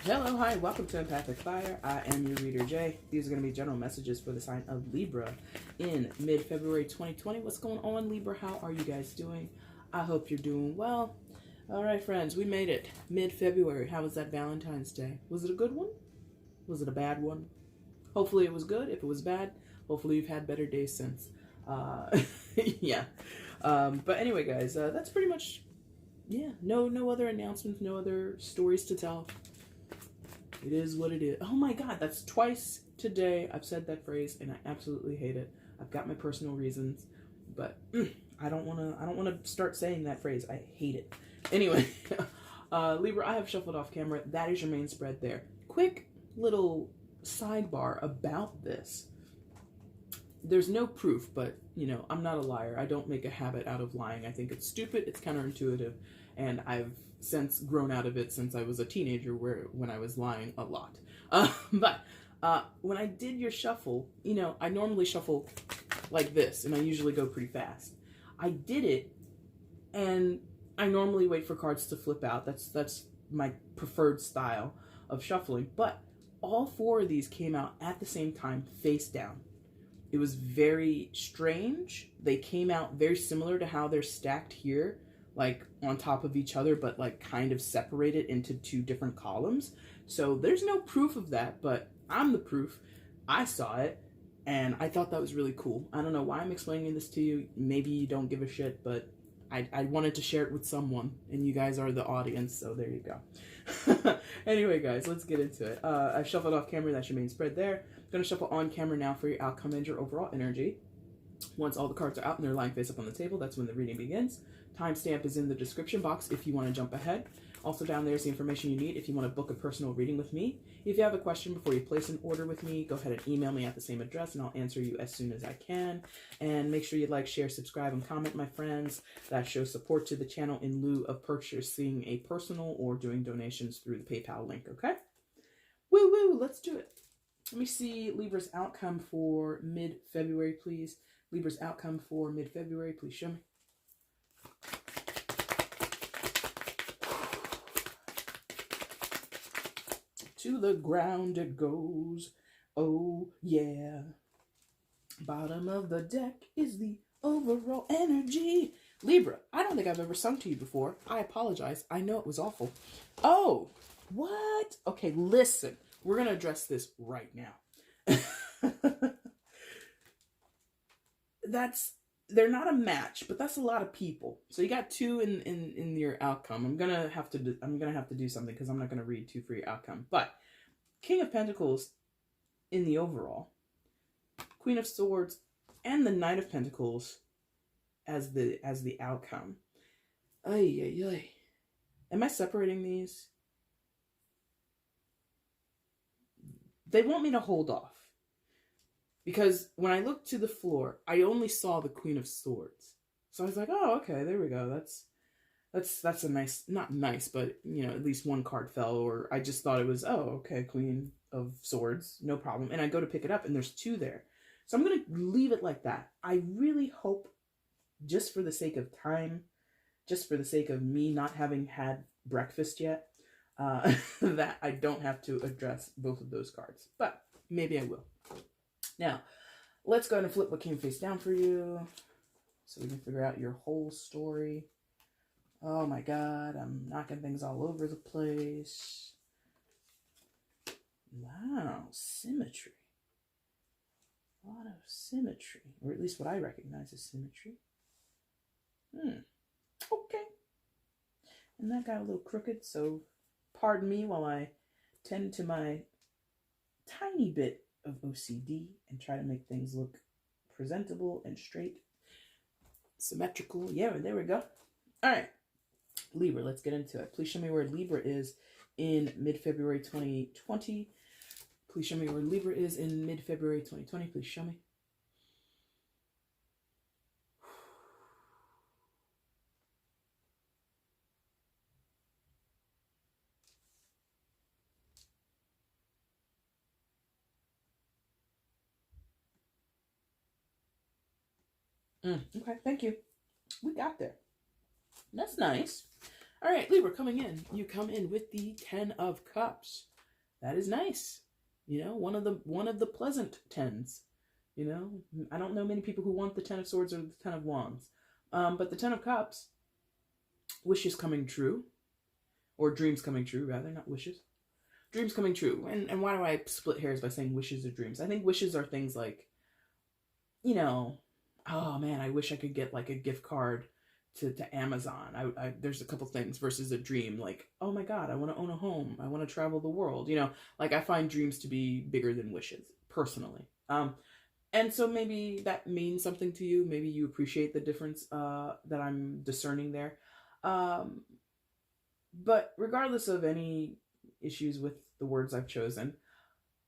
Hello, hi, welcome to EmpathicFire. I am your reader, Jay. These are going to be general messages for the sign of Libra in mid-February 2020. What's going on, Libra? How are you guys doing? I hope you're doing well. All right, friends, we made it. Mid-February. How was that Valentine's Day? Was it a good one? Was it a bad one? Hopefully it was good. If it was bad, hopefully you've had better days since. Yeah. But anyway, guys, that's pretty much, yeah, no other announcements, no other stories to tell. It is what it is. Oh my God, that's twice today I've said that phrase, and I absolutely hate it. I've got my personal reasons, but I don't wanna start saying that phrase. I hate it. Anyway, Libra, I have shuffled off camera. That is your main spread there. Quick little sidebar about this. There's no proof, but you know, I'm not a liar. I don't make a habit out of lying. I think it's stupid, it's counterintuitive, and I've since grown out of it since I was a teenager when I was lying a lot. But when I did your shuffle, you know, I normally shuffle like this, and I usually go pretty fast. I did it, and I normally wait for cards to flip out. That's my preferred style of shuffling. But all four of these came out at the same time, face down. It was very strange. They came out very similar to how they're stacked here, like on top of each other, but like kind of separated into two different columns. So there's no proof of that, but I'm the proof. I saw it, and I thought that was really cool. I don't know why I'm explaining this to you. Maybe you don't give a shit, but I wanted to share it with someone, and you guys are the audience, so there you go. Anyway, guys, let's get into it. I've shuffled off camera. That's your main spread there. I'm going to shuffle on camera now for your outcome and your overall energy. Once all the cards are out and they're lying face up on the table, that's when the reading begins. Timestamp is in the description box if you want to jump ahead. Also down there is the information you need if you want to book a personal reading with me. If you have a question before you place an order with me, go ahead and email me at the same address and I'll answer you as soon as I can. And make sure you like, share, subscribe, and comment, my friends. That shows support to the channel in lieu of purchasing a personal or doing donations through the PayPal link, okay? Woo woo, let's do it. Let me see Libra's outcome for mid-February, please. Libra's outcome for mid-February, please show me. To the ground it goes, oh yeah. Bottom of the deck is the overall energy. Libra, I don't think I've ever sung to you before. I apologize. I know it was awful. Oh, what? Okay, listen. We're going to address this right now. They're not a match, but that's a lot of people. So you got two in your outcome. I'm gonna have to do something because I'm not gonna read two for your outcome. But King of Pentacles in the overall, Queen of Swords, and the Knight of Pentacles as the outcome. Ay ay ay. Am I separating these? They want me to hold off. Because when I looked to the floor, I only saw the Queen of Swords. So I was like, oh, okay, there we go. That's a nice, not nice, but, you know, at least one card fell. Or I just thought it was, oh, okay, Queen of Swords, no problem. And I go to pick it up, and there's two there. So I'm going to leave it like that. I really hope, just for the sake of time, just for the sake of me not having had breakfast yet, that I don't have to address both of those cards. But maybe I will. Now, let's go ahead and flip what came face down for you so we can figure out your whole story. Oh my God, I'm knocking things all over the place. Wow, symmetry. A lot of symmetry, or at least what I recognize as symmetry. Okay. And that got a little crooked, so pardon me while I tend to my tiny bit of OCD and try to make things look presentable and straight, symmetrical. Yeah, there we go. All right, Libra, let's get into it. Please show me where Libra is in mid-February 2020. Please show me where Libra is in mid-February 2020. Please show me. Okay, thank you. We got there. That's nice. All right, Libra, coming in. You come in with the 10 of Cups. That is nice. You know, one of the pleasant tens. You know, I don't know many people who want the Ten of Swords or the Ten of Wands. But the Ten of Cups, wishes coming true, or dreams coming true, rather, not wishes. Dreams coming true. And why do I split hairs by saying wishes or dreams? I think wishes are things like, you know, oh man, I wish I could get like a gift card to Amazon. There's a couple things versus a dream, like, oh my God, I want to own a home. I want to travel the world. You know, like I find dreams to be bigger than wishes, personally. And so maybe that means something to you. Maybe you appreciate the difference that I'm discerning there. But regardless of any issues with the words I've chosen,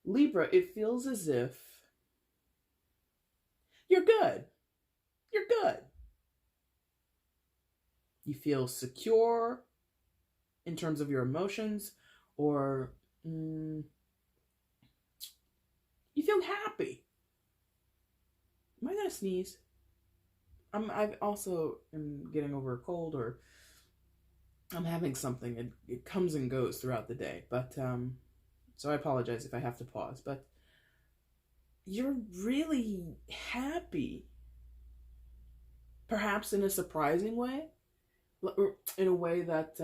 Libra, it feels as if you're good. You're good. You feel secure in terms of your emotions, or you feel happy. Am I gonna sneeze? I also am getting over a cold, or I'm having something. It comes and goes throughout the day, but so I apologize if I have to pause. But you're really happy, perhaps in a surprising way, or in a way that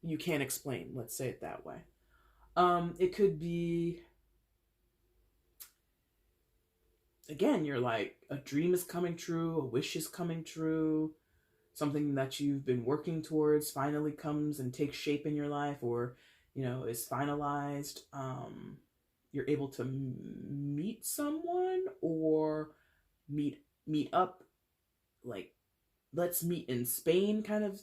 you can't explain. Let's say it that way. It could be, again, you're like, a dream is coming true, a wish is coming true, something that you've been working towards finally comes and takes shape in your life, or, you know, is finalized. You're able to meet someone, or meet up, like, let's meet in Spain kind of,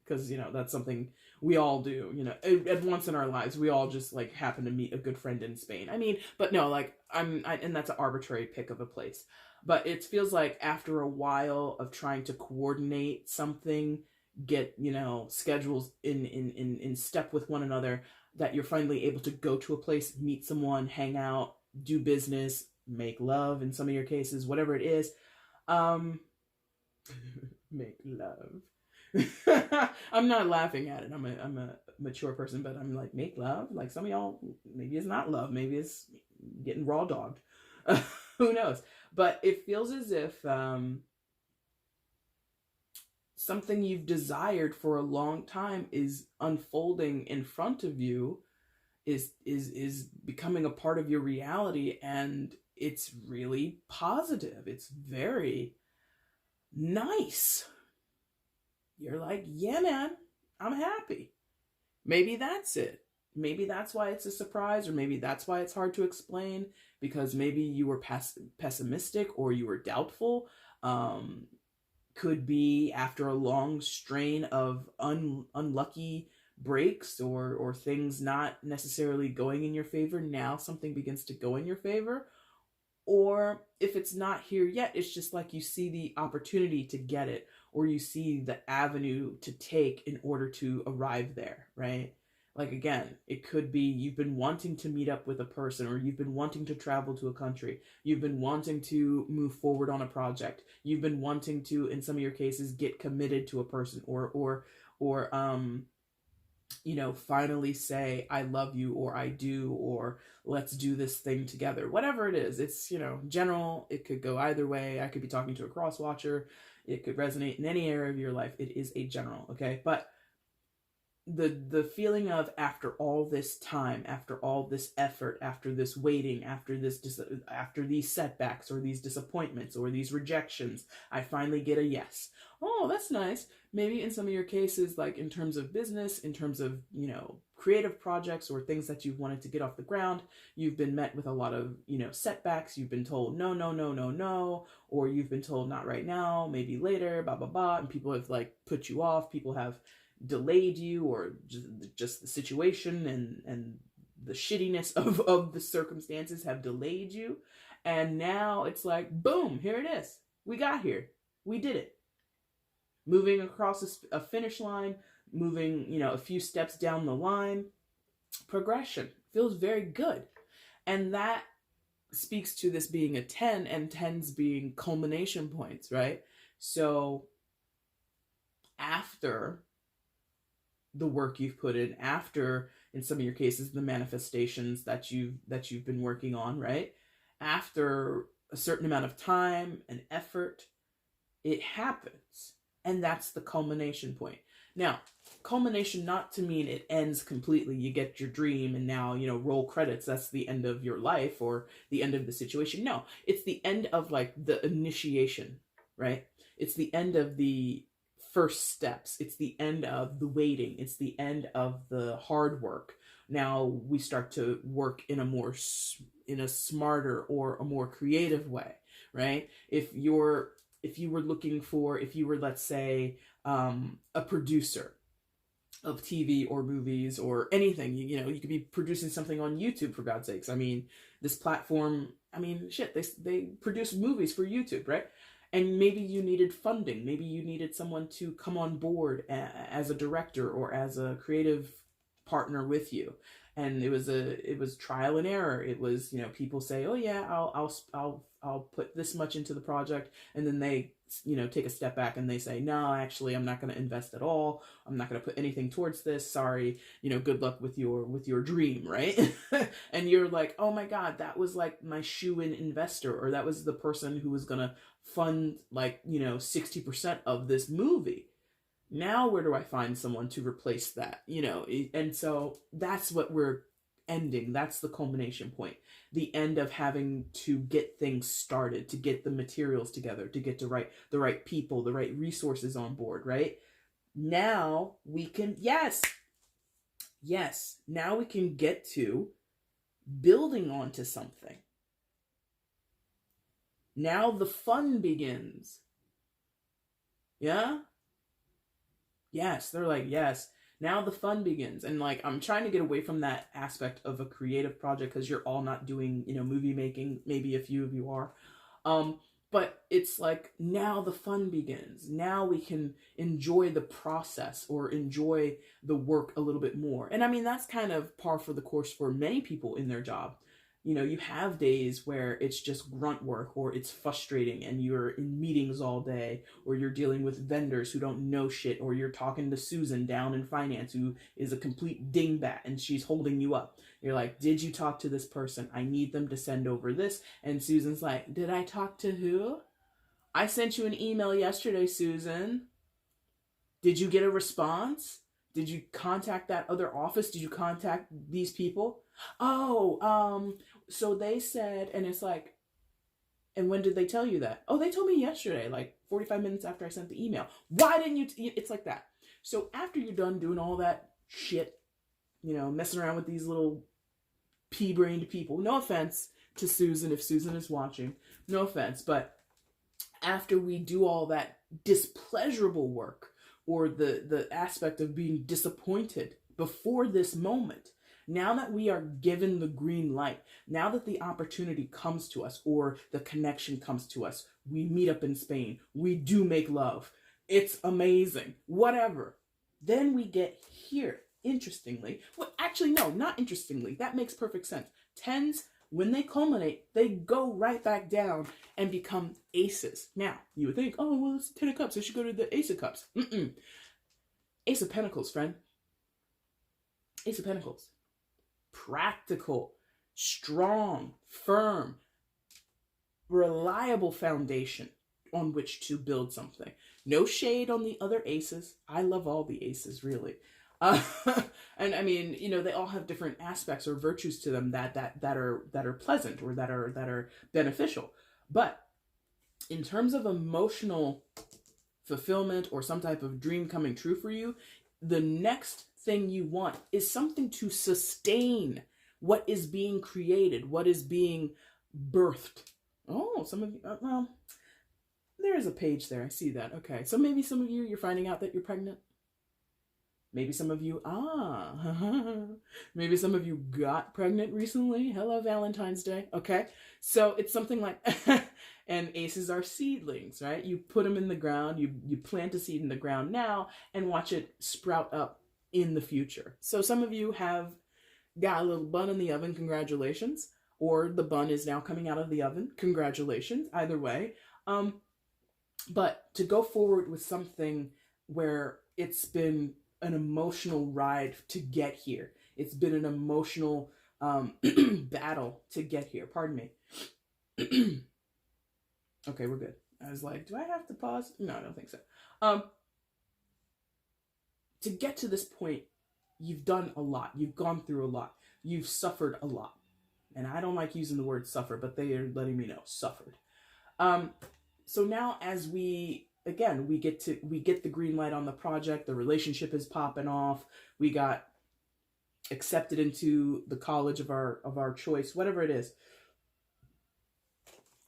because, you know, that's something we all do, you know, at once in our lives. We all just like happen to meet a good friend in Spain. I mean, but no, like and that's an arbitrary pick of a place. But it feels like after a while of trying to coordinate something, get, you know, schedules in step with one another, that you're finally able to go to a place, meet someone, hang out, do business, make love in some of your cases, whatever it is. Make love. I'm not laughing at it. I'm a mature person, but I'm like, make love? Like, some of y'all, maybe it's not love. Maybe it's getting raw dogged. Who knows? But it feels as if something you've desired for a long time is unfolding in front of you, is becoming a part of your reality, and it's really positive. It's very nice. You're like, yeah, man, I'm happy. Maybe that's it. Maybe that's why it's a surprise, or maybe that's why it's hard to explain, because maybe you were pessimistic or you were doubtful. Could be after a long strain of unlucky breaks, or things not necessarily going in your favor. Now something begins to go in your favor. Or if it's not here yet, it's just like you see the opportunity to get it, or you see the avenue to take in order to arrive there, right? Like, again, it could be you've been wanting to meet up with a person, or you've been wanting to travel to a country. You've been wanting to move forward on a project. You've been wanting to, in some of your cases, get committed to a person, or you know, finally say, I love you, or I do, or let's do this thing together. Whatever it is, it's, you know, general. It could go either way. I could be talking to a cross watcher. It could resonate in any area of your life. It is a general, okay? But the feeling of, after all this time, after all this effort, after this waiting, after these setbacks, or these disappointments, or these rejections, I finally get a yes. Oh, that's nice. Maybe in some of your cases, like in terms of business, in terms of, you know, creative projects, or things that you've wanted to get off the ground, you've been met with a lot of, you know, setbacks. You've been told no, no, no, no, no, or you've been told not right now, maybe later, blah, blah, blah, and people have like put you off. People have delayed you, or just the situation and the shittiness of the circumstances have delayed you. And now it's like, boom, here it is. We got here. We did it. Moving across a finish line, moving, you know, a few steps down the line. Progression feels very good. And that speaks to this being a 10, and 10s being culmination points, right? So after the work you've put in, after, in some of your cases, the manifestations that you've been working on, right? After a certain amount of time and effort, it happens. And that's the culmination point. Now, culmination not to mean it ends completely. You get your dream and now, roll credits. That's the end of your life or the end of the situation. No, it's the end of like the initiation, right? It's the end of the first steps. It's the end of the waiting. It's the end of the hard work. Now we start to work in a smarter or a more creative way, right? If you were, let's say, a producer of TV or movies or anything, you could be producing something on YouTube, for God's sakes. I mean, this platform, shit, they produce movies for YouTube, right? And maybe you needed funding. Maybe you needed someone to come on board as a director or as a creative partner with you. And it was trial and error. It was, people say, oh yeah, I'll put this much into the project. And then they, take a step back and they say, no, actually, I'm not going to invest at all. I'm not going to put anything towards this. Sorry. Good luck with your dream. Right. And you're like, oh my God, that was like my shoe-in investor, or that was the person who was going to fund like, 60% of this movie. Now, where do I find someone to replace that? And so that's what we're ending. That's the culmination point. The end of having to get things started, to get the materials together, to get the right people, the right resources on board, right? Now we can, yes, now we can get to building onto something. Now the fun begins. Yeah? Yes, they're like, yes, now the fun begins. And like, I'm trying to get away from that aspect of a creative project because you're all not doing, movie making. Maybe a few of you are. But it's like, now the fun begins. Now we can enjoy the process or enjoy the work a little bit more. And I mean, that's kind of par for the course for many people in their job. You have days where it's just grunt work, or it's frustrating and you're in meetings all day, or you're dealing with vendors who don't know shit, or you're talking to Susan down in finance who is a complete dingbat and she's holding you up. You're like, did you talk to this person? I need them to send over this. And Susan's like, did I talk to who? I sent you an email yesterday, Susan. Did you get a response? Did you contact that other office? Did you contact these people? Oh, so they said, and it's like, and when did they tell you that? Oh, they told me yesterday, like 45 minutes after I sent the email. Why didn't you? It's like that. So after you're done doing all that shit, messing around with these little pea-brained people, no offense to Susan if Susan is watching, no offense, but after we do all that displeasurable work, or the aspect of being disappointed before this moment, now that we are given the green light, now that the opportunity comes to us or the connection comes to us, we meet up in Spain, we do make love, it's amazing, whatever. Then we get here, interestingly. Well, actually, no, not interestingly. That makes perfect sense. Tens, when they culminate, they go right back down and become aces. Now, you would think, oh, well, it's 10 of cups. I should go to the ace of cups. Ace of pentacles, friend. Ace of pentacles. Practical, strong, firm, reliable foundation on which to build something. No shade on the other aces. I love all the aces, really. And I mean, they all have different aspects or virtues to them that are pleasant or that are beneficial. But in terms of emotional fulfillment or some type of dream coming true for you, the next thing you want is something to sustain what is being created, what is being birthed. Oh, some of you, well, there is a page there. I see that. Okay. So maybe some of you, you're finding out that you're pregnant. Maybe some of you, maybe some of you got pregnant recently. Hello, Valentine's Day. Okay. So it's something like, and aces are seedlings, right? You put them in the ground, you plant a seed in the ground now and watch it sprout up in the future. So some of you have got a little bun in the oven. Congratulations. Or the bun is now coming out of the oven. Congratulations. Either way. But to go forward with something where it's been an emotional ride to get here. It's been an emotional battle to get here. Pardon me. Okay, we're good. I was like, do I have to pause? No, I don't think so. To get to this point, you've done a lot. You've gone through a lot. You've suffered a lot. And I don't like using the word suffer, but they are letting me know, suffered. So now as we get the green light on the project, the relationship is popping off, we got accepted into the college of our choice, whatever it is.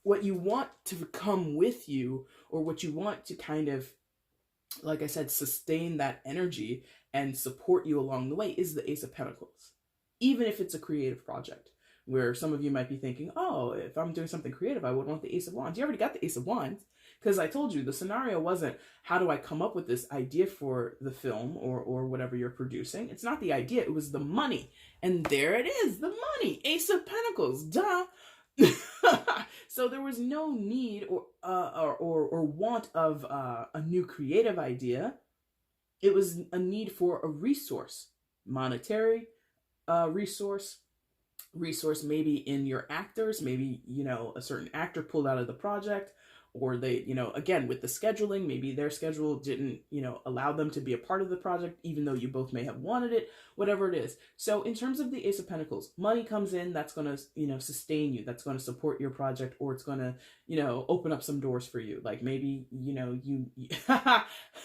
What you want to come with you, or what you want to kind of, like I said, sustain that energy and support you along the way, is the Ace of Pentacles. Even if it's a creative project, where some of you might be thinking, oh, if I'm doing something creative, I would want the Ace of Wands. You already got the Ace of Wands, because I told you the scenario wasn't, how do I come up with this idea for the film or whatever you're producing? It's not the idea, it was the money. And there it is, the money, Ace of Pentacles, duh. So there was no need or want of a new creative idea. It was a need for a resource, monetary resource maybe in your actors, maybe, you know, a certain actor pulled out of the project, or they, you know, again, with the scheduling, maybe their schedule didn't, you know, allow them to be a part of the project, even though you both may have wanted it, whatever it is. So in terms of the Ace of Pentacles, money comes in, that's going to, you know, sustain you, that's going to support your project, or it's going to, you know, open up some doors for you. Like maybe, you know,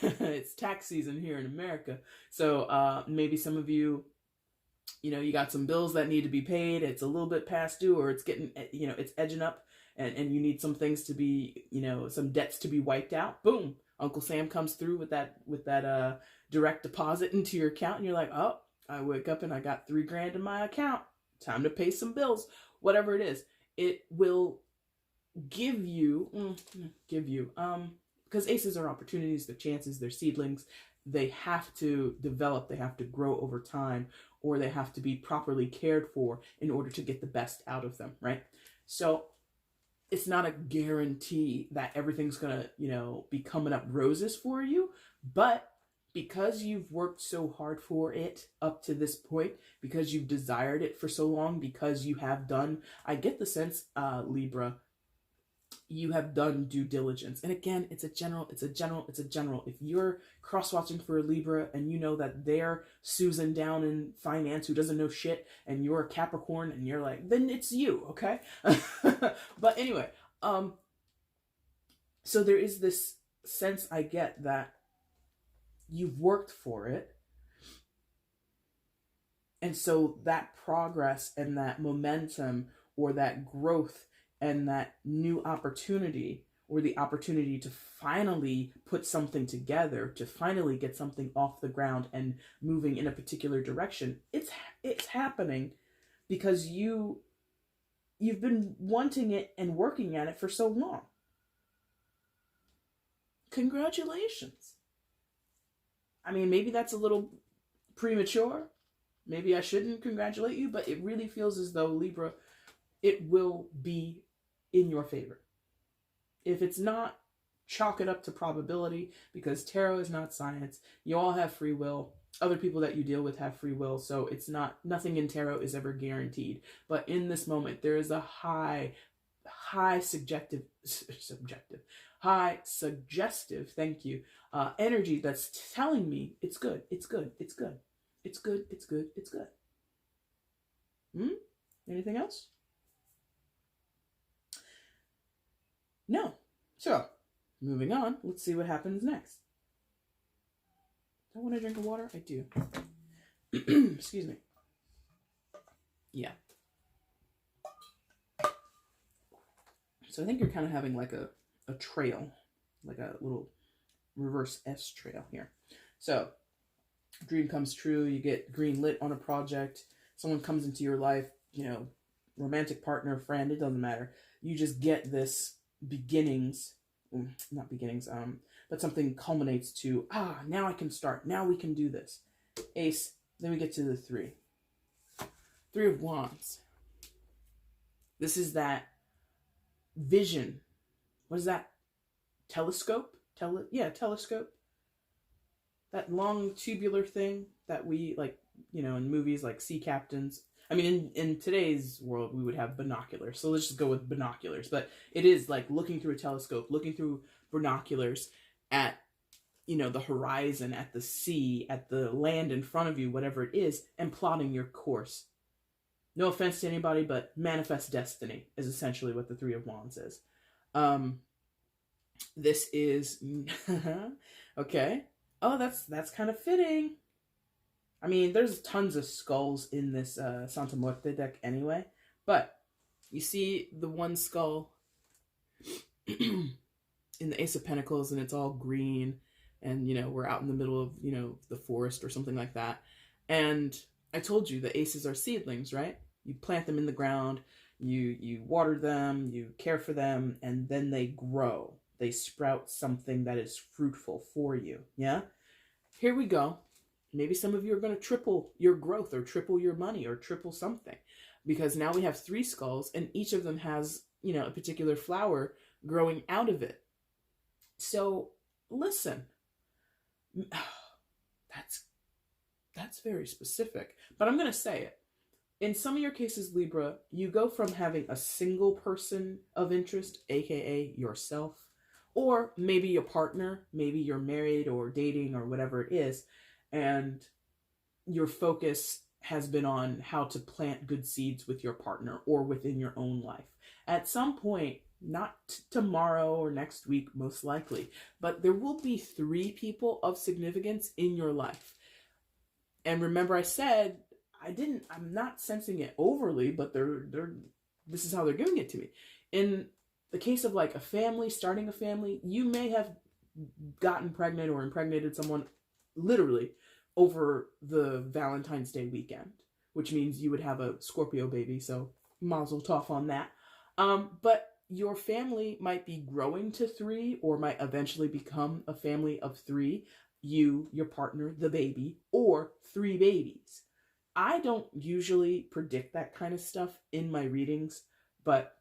it's tax season here in America. So maybe some of you, you know, you got some bills that need to be paid, it's a little bit past due, or it's getting, you know, it's edging up, and you need some things to be, you know, some debts to be wiped out. Boom, Uncle Sam comes through with that direct deposit into your account, and you're like, oh, I wake up and I got $3,000 in my account, time to pay some bills. Whatever it is, it will give you, because aces are opportunities, they're chances, they're seedlings. They have to develop, they have to grow over time, or they have to be properly cared for in order to get the best out of them, right? So it's not a guarantee that everything's gonna, you know, be coming up roses for you, but because you've worked so hard for it up to this point, because you've desired it for so long, because you have done, I get the sense, Libra, you have done due diligence. And again, it's a general. If you're cross-watching for a Libra and you know that they're Susan down in finance who doesn't know shit, and you're a Capricorn and you're like, then it's you, okay? But anyway, so there is this sense I get that you've worked for it. And so that progress and that momentum, or that growth and that new opportunity, or the opportunity to finally put something together, to finally get something off the ground and moving in a particular direction, it's happening because you've been wanting it and working at it for so long. Congratulations. I mean, maybe that's a little premature. Maybe I shouldn't congratulate you, but it really feels as though, Libra, it will be in your favor. If it's not, chalk it up to probability, because tarot is not science. You all have free will. Other people that you deal with have free will, so it's not, nothing in tarot is ever guaranteed. But in this moment, there is a high suggestive, thank you, energy that's telling me it's good. Anything else? No. So, moving on, let's see what happens next. Do I want to drink of water? I do. Excuse me. Yeah. So I think you're kind of having like a trail, like a little reverse S trail here. So, dream comes true, you get green lit on a project, someone comes into your life, you know, romantic partner, friend, it doesn't matter. You just get this but something culminates to, now I can start, now we can do this. Ace, then we get to the 3 of Wands. This is that vision. What is that? Telescope? Telescope. that long tubular thing that we like, you know, in movies like sea captains. I mean, in today's world, we would have binoculars. So let's just go with binoculars. But it is like looking through a telescope, looking through binoculars at, you know, the horizon, at the sea, at the land in front of you, whatever it is, and plotting your course. No offense to anybody, but manifest destiny is essentially what the Three of Wands is. This is okay. Oh, that's kind of fitting. I mean, there's tons of skulls in this Santa Muerte deck anyway, but you see the one skull in the Ace of Pentacles, and it's all green, and, you know, we're out in the middle of, you know, the forest or something like that. And I told you the aces are seedlings, right? You plant them in the ground, you water them, you care for them, and then they grow. They sprout something that is fruitful for you, yeah? Here we go. Maybe some of you are going to triple your growth or triple your money or triple something, because now we have 3 skulls and each of them has, you know, a particular flower growing out of it. So listen, that's very specific, but I'm going to say it. In some of your cases, Libra, you go from having a single person of interest, aka yourself, or maybe your partner, maybe you're married or dating or whatever it is, and your focus has been on how to plant good seeds with your partner or within your own life. At some point, not tomorrow or next week, most likely, but there will be 3 people of significance in your life. And remember, I said, I'm not sensing it overly, but this is how they're giving it to me. In the case of like a family, starting a family, you may have gotten pregnant or impregnated someone literally over the Valentine's Day weekend, which means you would have a Scorpio baby, so mazel tov on that. But your family might be growing to 3 or might eventually become a family of 3, you, your partner, the baby, or 3 babies. I don't usually predict that kind of stuff in my readings, but,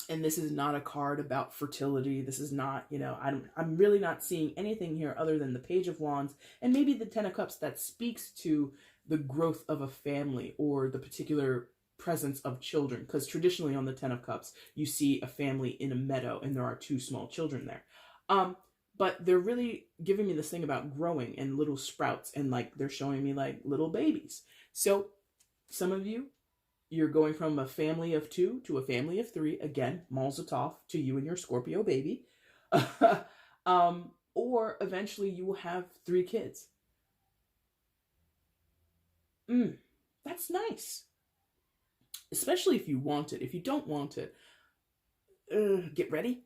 and this is not a card about fertility. This is not, you know, I'm really not seeing anything here other than the Page of Wands and maybe the 10 of Cups that speaks to the growth of a family or the particular presence of children. Because traditionally on the 10 of Cups, you see a family in a meadow and there are 2 small children there. But they're really giving me this thing about growing and little sprouts, and like they're showing me like little babies. So some of you, you're going from a family of 2 to a family of 3. Again, mazel tov to you and your Scorpio baby. Or eventually you will have 3 kids. That's nice. Especially if you want it. If you don't want it, get ready.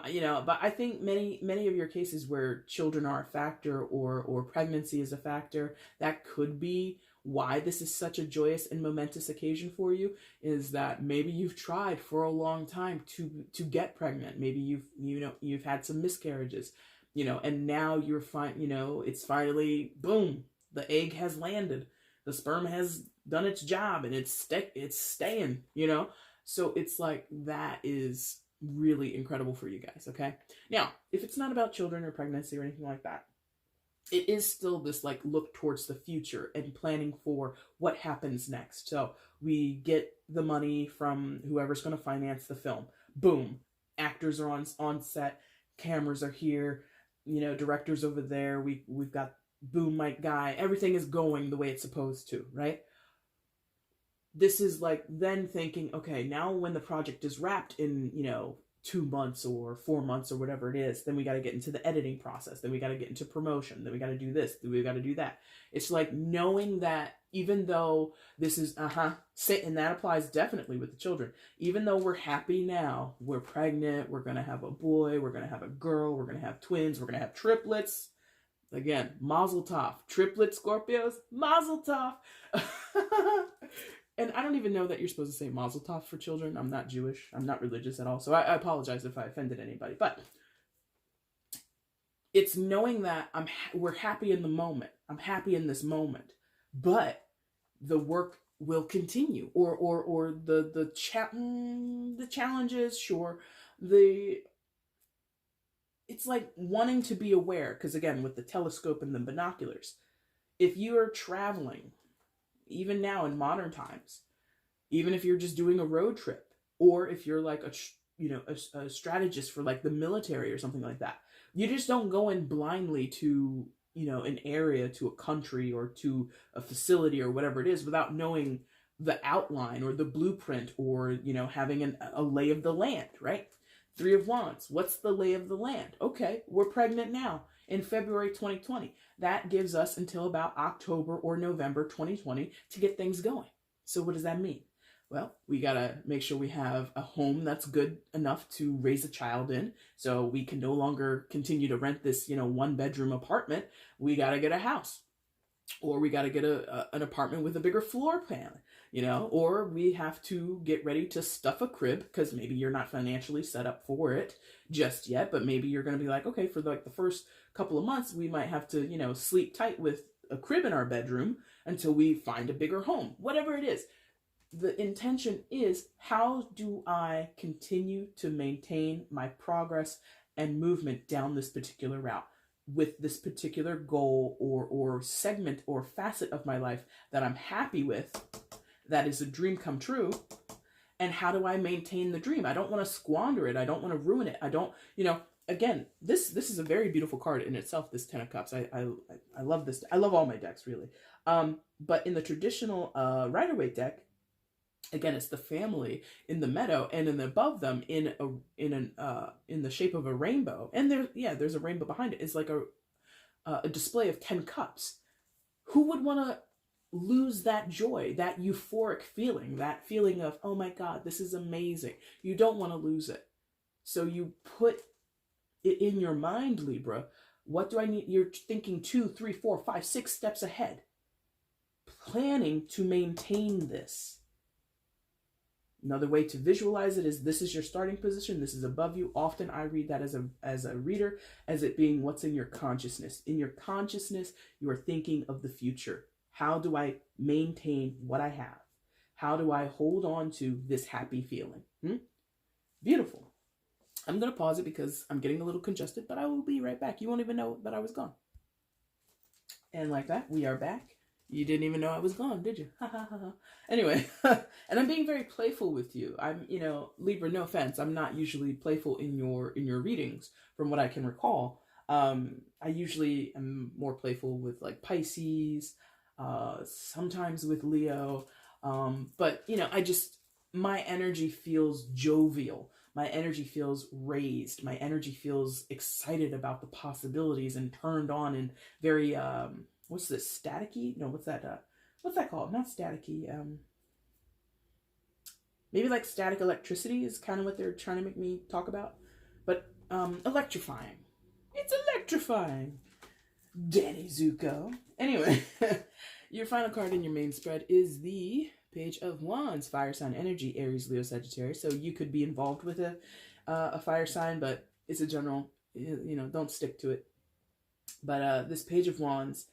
You know, but I think many of your cases where children are a factor or pregnancy is a factor, that could be why this is such a joyous and momentous occasion for you, is that maybe you've tried for a long time to get pregnant. Maybe you've had some miscarriages, you know, and now you're fine, you know, it's finally, boom, the egg has landed. The sperm has done its job and it's staying, you know? So it's like, that is really incredible for you guys, okay? Now, if it's not about children or pregnancy or anything like that, it is still this like look towards the future and planning for what happens next. So we get the money from whoever's going to finance the film. Boom. Actors are on set. Cameras are here. You know, directors over there. We've got boom mic guy. Everything is going the way it's supposed to, right? This is like then thinking, okay, now when the project is wrapped in, you know, 2 months or 4 months or whatever it is, then we got to get into the editing process. Then we got to get into promotion. Then we got to do this. Then we got to do that. It's like knowing that even though this is, and that applies definitely with the children, even though we're happy now, we're pregnant, we're going to have a boy, we're going to have a girl, we're going to have twins, we're going to have triplets. Again, mazel tov. Triplet Scorpios, mazel tov. And I don't even know that you're supposed to say mazel tov for children. I'm not Jewish. I'm not religious at all. So I apologize if I offended anybody. But it's knowing that we're happy in the moment. I'm happy in this moment. But the work will continue. Or the challenges, sure. It's it's like wanting to be aware, because again, with the telescope and the binoculars, if you are traveling, even now in modern times, even if you're just doing a road trip, or if you're like a strategist for like the military or something like that, you just don't go in blindly to, an area, to a country, or to a facility, or whatever it is, without knowing the outline or the blueprint, or, having a lay of the land, right? Three of Wands. What's the lay of the land? Okay, we're pregnant now in February 2020. That gives us until about October or November 2020 to get things going. So what does that mean? Well, we got to make sure we have a home that's good enough to raise a child in, so we can no longer continue to rent this, 1-bedroom apartment. We got to get a house, or we got to get an apartment with a bigger floor plan, or we have to get ready to stuff a crib, because maybe you're not financially set up for it just yet, but maybe you're going to be like, okay, for like the first couple of months, we might have to, sleep tight with a crib in our bedroom until we find a bigger home, whatever it is. The intention is, how do I continue to maintain my progress and movement down this particular route with this particular goal or segment or facet of my life that I'm happy with, that is a dream come true, and how do I maintain the dream? I don't want to squander it. I don't want to ruin it. I don't, again, this is a very beautiful card in itself, this 10 of Cups. I love this. I love all my decks, really. But in the traditional Rider-Waite deck, again, it's the family in the meadow, and then above them in the shape of a rainbow, and there's a rainbow behind it. It's like a display of 10 cups. Who would want to lose that joy, that euphoric feeling, that feeling of, oh my God, this is amazing? You don't want to lose it. So you put it in your mind, Libra. What do I need? You're thinking 2, 3, 4, 5, 6 steps ahead, planning to maintain this. Another way to visualize it is, this is your starting position. This is above you. Often I read that as a reader as it being what's in your consciousness. In your consciousness, you are thinking of the future. How do I maintain what I have? How do I hold on to this happy feeling? Beautiful. I'm going to pause it because I'm getting a little congested, but I will be right back. You won't even know that I was gone. And like that, we are back. You didn't even know I was gone, did you? Anyway, and I'm being very playful with you. I'm, Libra, no offense, I'm not usually playful in your readings, from what I can recall. I usually am more playful with like Pisces, sometimes with Leo. But my energy feels jovial. My energy feels raised. My energy feels excited about the possibilities and turned on, and very, what's this, staticky? No, what's that called? Not staticky. Maybe like static electricity is kind of what they're trying to make me talk about. But electrifying. It's electrifying. Danny Zuko. Anyway, your final card in your main spread is the Page of Wands, fire sign energy, Aries, Leo, Sagittarius. So you could be involved with a fire sign, but it's a general, don't stick to it. But this Page of Wands,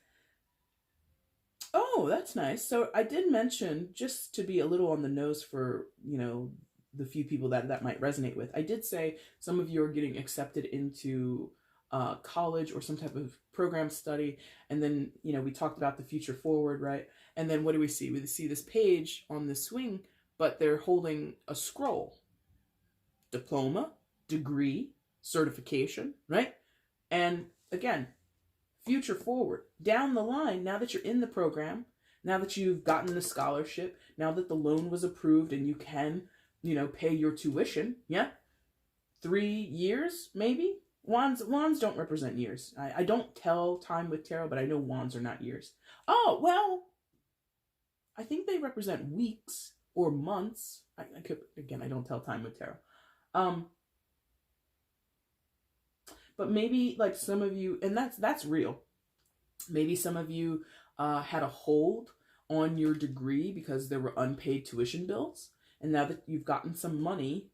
oh, that's nice. So I did mention, just to be a little on the nose for, the few people that might resonate with, I did say some of you are getting accepted into college or some type of program study. And then, we talked about the future forward, right? And then what do we see? We see this page on the swing, but they're holding a scroll. Diploma, degree, certification, right? And again, future forward. Down the line, now that you're in the program, now that you've gotten the scholarship, now that the loan was approved and you can, pay your tuition, 3 years, maybe? Wands don't represent years. I don't tell time with tarot, but I know wands are not years. Oh, well, I think they represent weeks or months. I don't tell time with tarot. But maybe like some of you, and that's real. Maybe some of you had a hold on your degree because there were unpaid tuition bills. And now that you've gotten some money,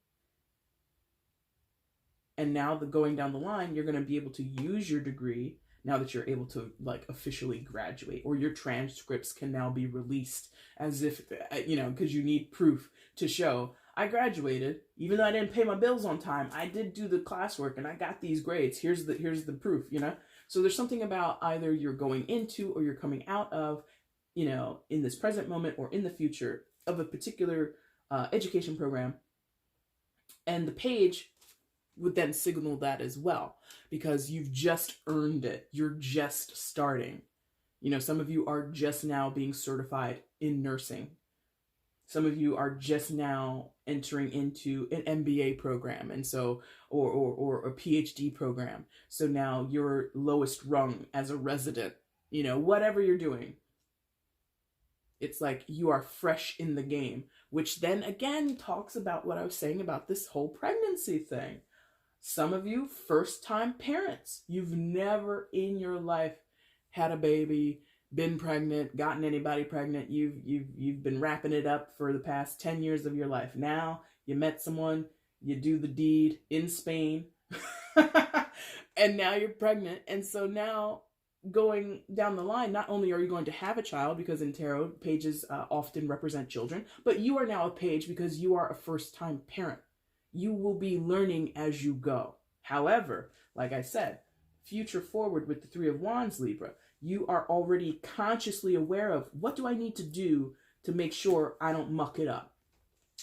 and now going down the line, you're going to be able to use your degree now that you're able to like officially graduate, or your transcripts can now be released as if, because you need proof to show I graduated, even though I didn't pay my bills on time. I did do the classwork and I got these grades. Here's the proof, you know? So there's something about either you're going into or you're coming out of, you know, in this present moment or in the future of a particular education program. And the page would then signal that as well, because you've just earned it. You're just starting. You know, some of you are just now being certified in nursing. Some of you are just now entering into an MBA program, and so, or a PhD program. So now you're lowest rung as a resident, you know, whatever you're doing. It's like you are fresh in the game, which then again talks about what I was saying about this whole pregnancy thing. Some of you first-time parents. You've never in your life had a baby, been pregnant, gotten anybody pregnant. You've been wrapping it up for the past 10 years of your life. Now you met someone, you do the deed in Spain, and now you're pregnant. And so now going down the line, not only are you going to have a child, because in tarot, pages often represent children, but you are now a page because you are a first-time parent. You will be learning as you go. However, like I said, future forward with the Three of Wands, Libra, you are already consciously aware of, what do I need to do to make sure I don't muck it up?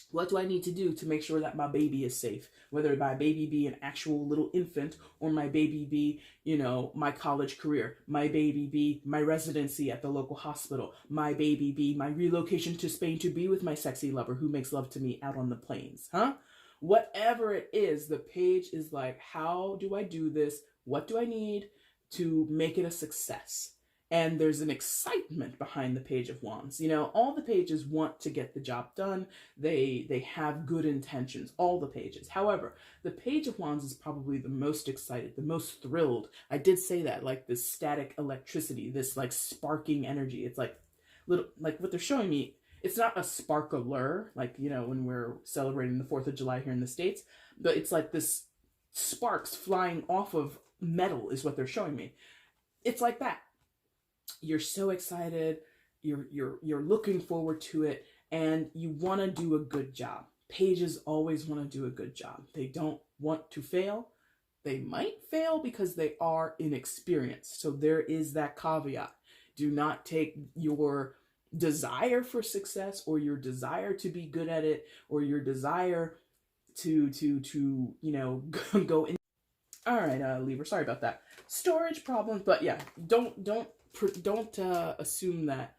What do I need to do to make sure that my baby is safe? Whether my baby be an actual little infant or my baby be, you know, my college career, my baby be my residency at the local hospital, my baby be my relocation to Spain to be with my sexy lover who makes love to me out on the plains, huh? Whatever it is, the page is like, how do I do this? What do I need to make it a success? And there's an excitement behind the Page of Wands. You know, all the pages want to get the job done. They have good intentions, all the pages. However, the Page of Wands is probably the most excited, the most thrilled. I did say that, like this static electricity, this like sparking energy. It's like little, like what they're showing me. It's not a sparkler, like, you know, when we're celebrating the 4th of July here in the States, but it's like this sparks flying off of metal is what they're showing me. It's like that. You're so excited, you're looking forward to it, and you want to do a good job. Pages always want to do a good job. They don't want to fail. They might fail because they are inexperienced. So there is that caveat. Do not take your desire for success or your desire to be good at it or your desire to you know, go in. All right, Libra, sorry about that. Storage problems, but yeah, don't assume that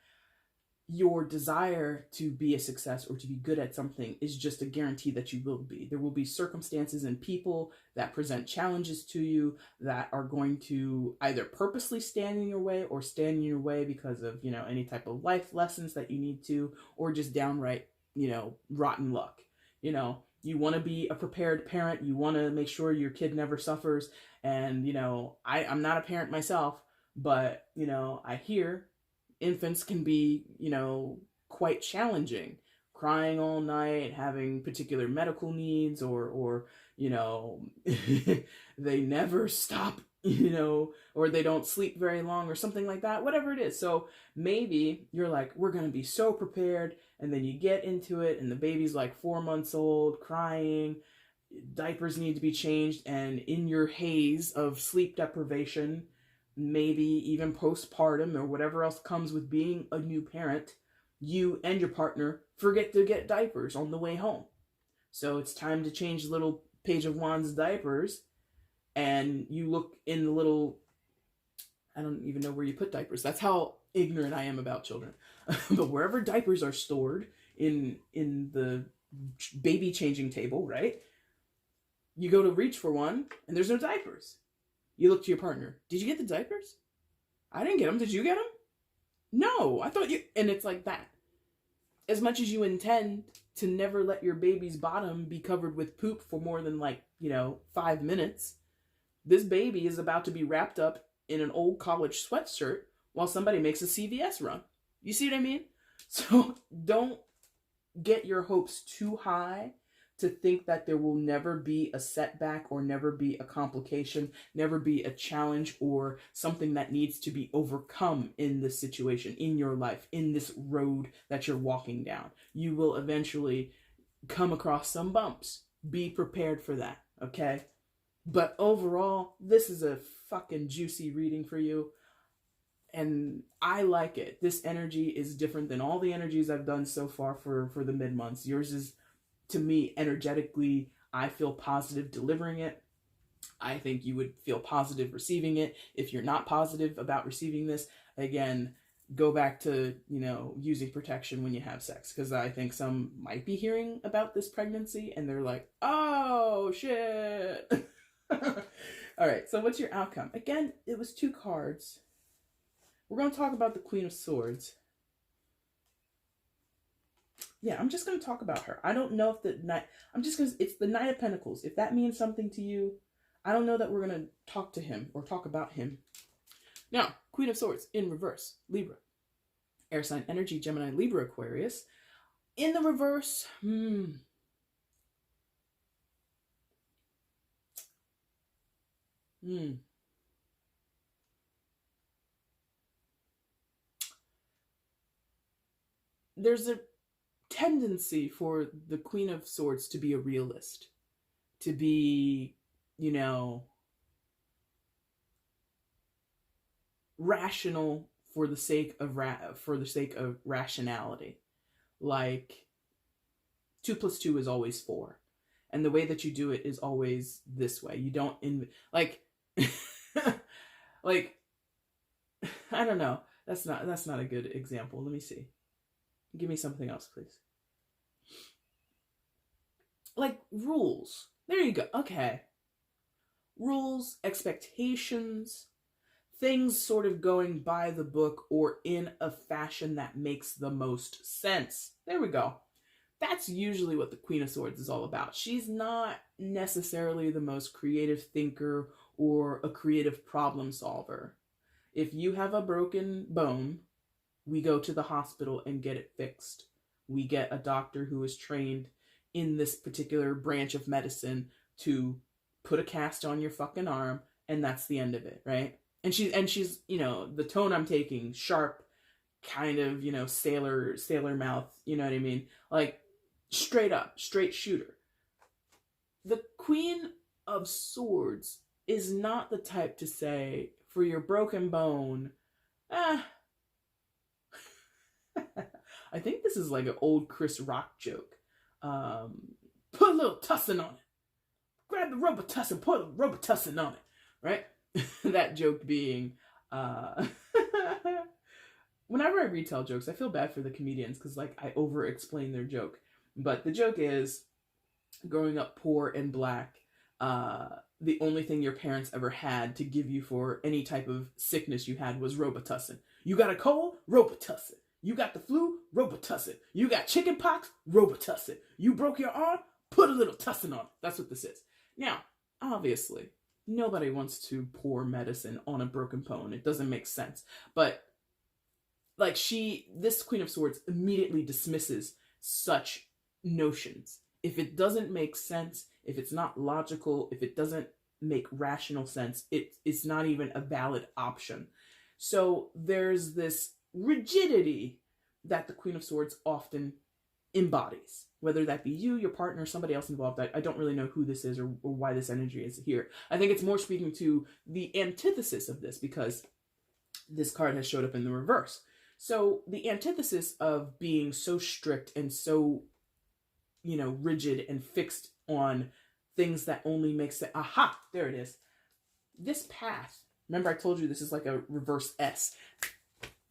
your desire to be a success or to be good at something is just a guarantee that you will be. There will be circumstances and people that present challenges to you that are going to either purposely stand in your way or stand in your way because of, you know, any type of life lessons that you need to, or just downright, you know, rotten luck. You know, you want to be a prepared parent. You want to make sure your kid never suffers. And, you know, I'm not a parent myself, but, you know, I hear infants can be, you know, quite challenging, crying all night, having particular medical needs, or you know, they never stop, you know, or they don't sleep very long or something like that, whatever it is. So maybe you're like, we're going to be so prepared, and then you get into it and the baby's like 4 months old, crying, diapers need to be changed, and in your haze of sleep deprivation, maybe even postpartum or whatever else comes with being a new parent, you and your partner forget to get diapers on the way home. So it's time to change little Page of Wands diapers, and you look in the little, I don't even know where you put diapers. That's how ignorant I am about children. But wherever diapers are stored in the baby changing table, right? You go to reach for one and there's no diapers. You look to your partner. Did you get the diapers? I didn't get them. Did you get them? No, I thought you... And it's like that. As much as you intend to never let your baby's bottom be covered with poop for more than, like, you know, 5 minutes, this baby is about to be wrapped up in an old college sweatshirt while somebody makes a CVS run. You see what I mean? So don't get your hopes too high to think that there will never be a setback or never be a complication, never be a challenge or something that needs to be overcome in this situation, in your life, in this road that you're walking down. You will eventually come across some bumps. Be prepared for that, okay? But overall, this is a fucking juicy reading for you. And I like it. This energy is different than all the energies I've done so far for the mid-months. Yours is, to me, energetically, I feel positive delivering it. I think you would feel positive receiving it. If you're not positive about receiving this, again, go back to, using protection when you have sex. Because I think some might be hearing about this pregnancy and they're like, oh, shit. All right, so what's your outcome? Again, it was 2 cards. We're going to talk about the Queen of Swords. Yeah, I'm just going to talk about her. I don't know if it's the Knight of Pentacles. If that means something to you, I don't know that we're going to talk to him or talk about him. Now, Queen of Swords in reverse, Libra. Air sign energy, Gemini, Libra, Aquarius. In the reverse, There's a tendency for the Queen of Swords to be a realist, to be, rational for the sake of rationality. Like 2 + 2 is always 4, and the way that you do it is always this way. You don't like like I don't know. That's not a good example. Let me see. Give me something else, please. Like rules. There you go. Okay. Rules, expectations, things sort of going by the book or in a fashion that makes the most sense. There we go. That's usually what the Queen of Swords is all about. She's not necessarily the most creative thinker or a creative problem solver. If you have a broken bone, we go to the hospital and get it fixed. We get a doctor who is trained in this particular branch of medicine to put a cast on your fucking arm, and that's the end of it, right? And she's, the tone I'm taking, sharp, kind of, sailor mouth, you know what I mean? Like, straight up, straight shooter. The Queen of Swords is not the type to say, for your broken bone, I think this is like an old Chris Rock joke. Put a little tussin on it. Grab the rubber tussin, put a rubber tussin on it, right? That joke being, whenever I retell jokes, I feel bad for the comedians because, like, I over-explain their joke. But the joke is, growing up poor and black, the only thing your parents ever had to give you for any type of sickness you had was Robitussin. You got a cold? Robitussin. You got the flu? Robitussin. You got chicken pox? Robitussin. You broke your arm? Put a little tussin on it. That's what this is. Now, obviously, nobody wants to pour medicine on a broken bone. It doesn't make sense. But, like, this Queen of Swords immediately dismisses such notions. If it doesn't make sense, if it's not logical, if it doesn't make rational sense, it's not even a valid option. So there's this rigidity that the Queen of Swords often embodies, whether that be you, your partner, somebody else involved. I don't really know who this is or why this energy is here. I think it's more speaking to the antithesis of this because this card has showed up in the reverse. So the antithesis of being so strict and so, rigid and fixed on things that only make sense. Aha, there it is. This path, remember I told you this is like a reverse S.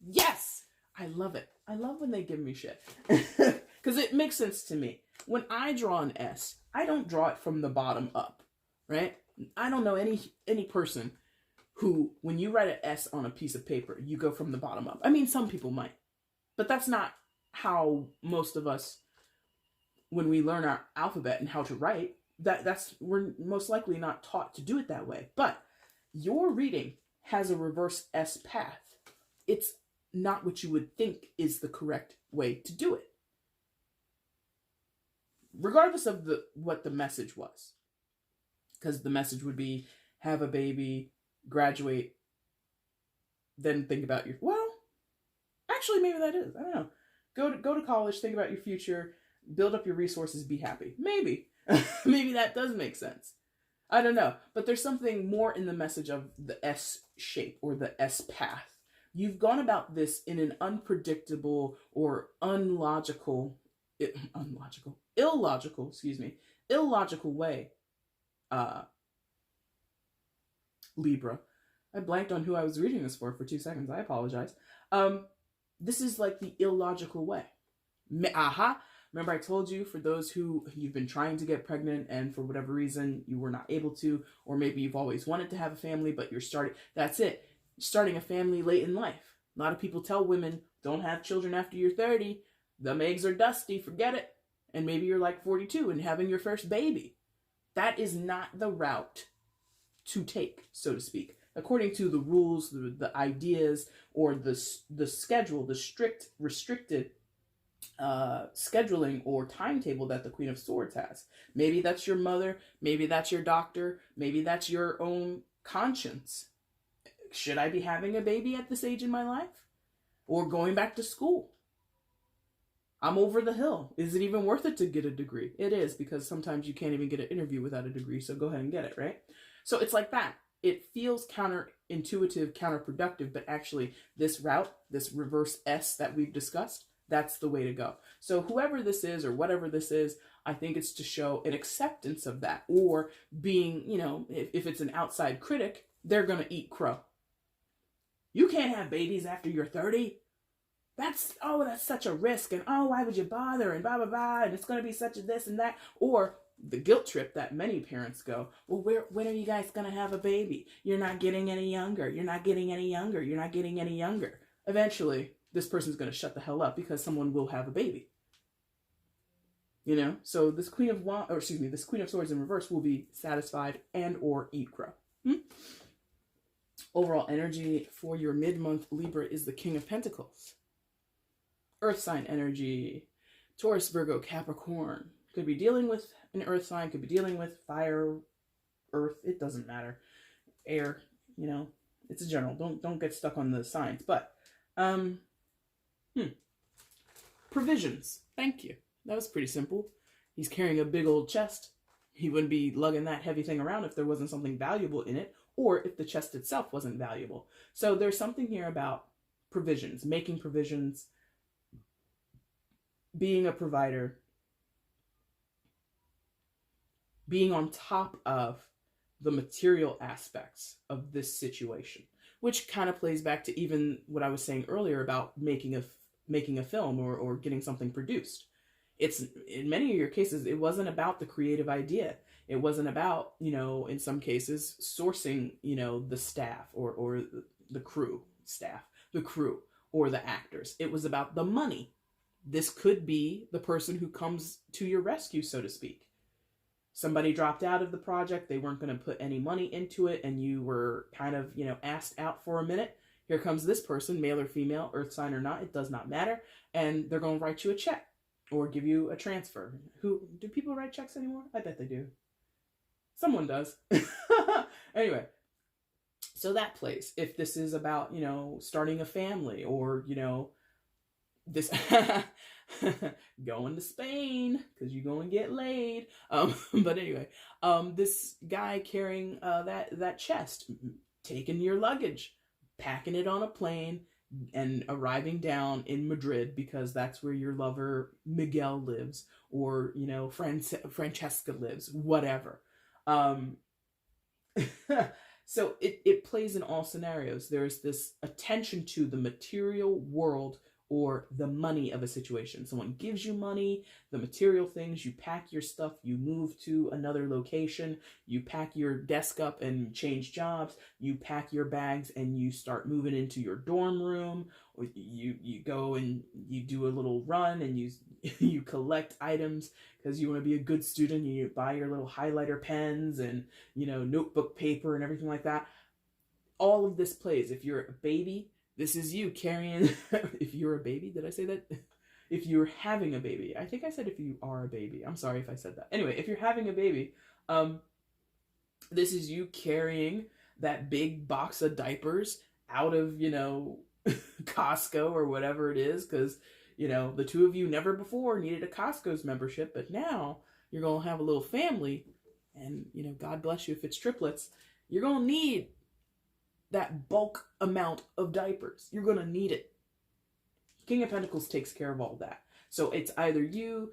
Yes! I love it. I love when they give me shit. Because it makes sense to me. When I draw an S, I don't draw it from the bottom up, right? I don't know any person who, when you write an S on a piece of paper, you go from the bottom up. I mean, some people might. But that's not how most of us, when we learn our alphabet and how to write, we're most likely not taught to do it that way. But your reading has a reverse S path. It's not what you would think is the correct way to do it. Regardless of what the message was. Because the message would be, have a baby, graduate, then think about actually maybe that is, I don't know. Go to college, think about your future, build up your resources, be happy. Maybe. Maybe that does make sense. I don't know. But there's something more in the message of the S shape or the S path. You've gone about this in an unpredictable or illogical way, Libra. I blanked on who I was reading this for 2 seconds. I apologize. This is like the illogical way. Remember I told you, for those who you've been trying to get pregnant and for whatever reason you were not able to, or maybe you've always wanted to have a family, but you're starting a family late in life. A lot of people tell women, don't have children after you're 30. Them eggs are dusty, forget it. And maybe you're like 42 and having your first baby. That is not the route to take, so to speak. According to the rules, the ideas, or the schedule, the strict, restricted scheduling or timetable that the Queen of Swords has. Maybe that's your mother, maybe that's your doctor, maybe that's your own conscience. Should I be having a baby at this age in my life? Or going back to school? I'm over the hill. Is it even worth it to get a degree? It is, because sometimes you can't even get an interview without a degree, so go ahead and get it, right? So it's like that. It feels counterintuitive, counterproductive, but actually this route, this reverse S that we've discussed, that's the way to go. So whoever this is or whatever this is, I think it's to show an acceptance of that, or being, if it's an outside critic, they're going to eat crow. You can't have babies after you're 30. That's such a risk. And why would you bother? And blah, blah, blah. And it's going to be such a this and that. Or the guilt trip that many parents go, well, when are you guys going to have a baby? You're not getting any younger. You're not getting any younger. You're not getting any younger. Eventually, this person's going to shut the hell up because someone will have a baby. So this Queen of Swords in reverse will be satisfied and or eat crow. Overall energy for your mid-month Libra is the King of Pentacles. Earth sign energy, Taurus, Virgo, Capricorn. Could be dealing with an earth sign, could be dealing with fire, earth, it doesn't matter. Air, it's a general. Don't get stuck on the signs. But provisions. Thank you. That was pretty simple. He's carrying a big old chest. He wouldn't be lugging that heavy thing around if there wasn't something valuable in it, or if the chest itself wasn't valuable. So there's something here about provisions, making provisions, being a provider, being on top of the material aspects of this situation, which kind of plays back to even what I was saying earlier about making a film or getting something produced. It's, in many of your cases, it wasn't about the creative idea. It wasn't about, in some cases, sourcing, the staff or the crew, or the actors. It was about the money. This could be the person who comes to your rescue, so to speak. Somebody dropped out of the project. They weren't going to put any money into it, and you were kind of, asked out for a minute. Here comes this person, male or female, earth sign or not, it does not matter. And they're going to write you a check or give you a transfer. Do people write checks anymore? I bet they do. Someone does. Anyway, so that plays. If this is about, starting a family or, this going to Spain because you're going to get laid. But anyway, this guy carrying that chest, taking your luggage, packing it on a plane, and arriving down in Madrid because that's where your lover Miguel lives, or Francesca lives, whatever. So it plays in all scenarios. There's this attention to the material world or the money of a situation. Someone gives you money, the material things, you pack your stuff, you move to another location, you pack your desk up and change jobs, you pack your bags and you start moving into your dorm room, or you go and you do a little run and you collect items because you want to be a good student, you buy your little highlighter pens and, notebook paper and everything like that. All of this plays. If you're a baby, this is you carrying, if you're a baby, did I say that? If you're having a baby. I think I said if you are a baby. I'm sorry if I said that. Anyway, if you're having a baby, this is you carrying that big box of diapers out of, Costco or whatever it is, because You know, the two of you never before needed a Costco's membership, but now you're going to have a little family, and, you know, God bless you if it's triplets. You're going to need that bulk amount of diapers. You're going to need it. King of Pentacles takes care of all that. So it's either you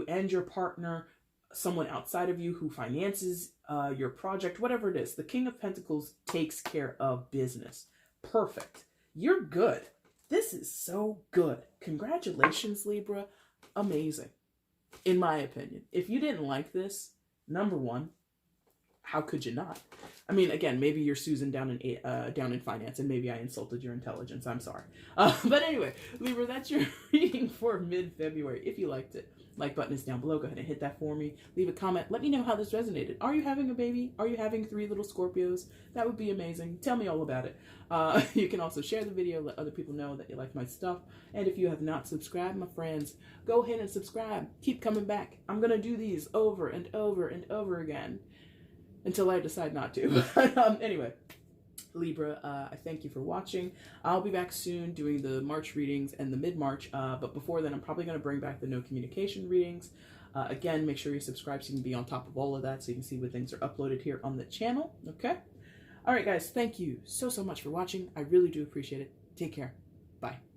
and your partner, someone outside of you who finances your project, whatever it is. The King of Pentacles takes care of business. Perfect. You're good. This is so good. Congratulations, Libra. Amazing. In my opinion. If you didn't like this, number one, how could you not? I mean, again, maybe you're Susan down in finance, and maybe I insulted your intelligence. I'm sorry. But anyway, Libra, that's your reading for mid-February. If you liked it, like button is down below. Go ahead and hit that for me. Leave a comment. Let me know how this resonated. Are you having a baby? Are you having 3 little Scorpios? That would be amazing. Tell me all about it. You can also share the video. Let other people know that you like my stuff. And if you have not subscribed, my friends, go ahead and subscribe. Keep coming back. I'm going to do these over and over and over again until I decide not to. Anyway, Libra, I thank you for watching. I'll be back soon doing the March readings and the mid-March, but before then, I'm probably going to bring back the no communication readings. Again, make sure you subscribe so you can be on top of all of that, so you can see when things are uploaded here on the channel, okay? All right, guys, thank you so much for watching. I really do appreciate it. Take care. Bye.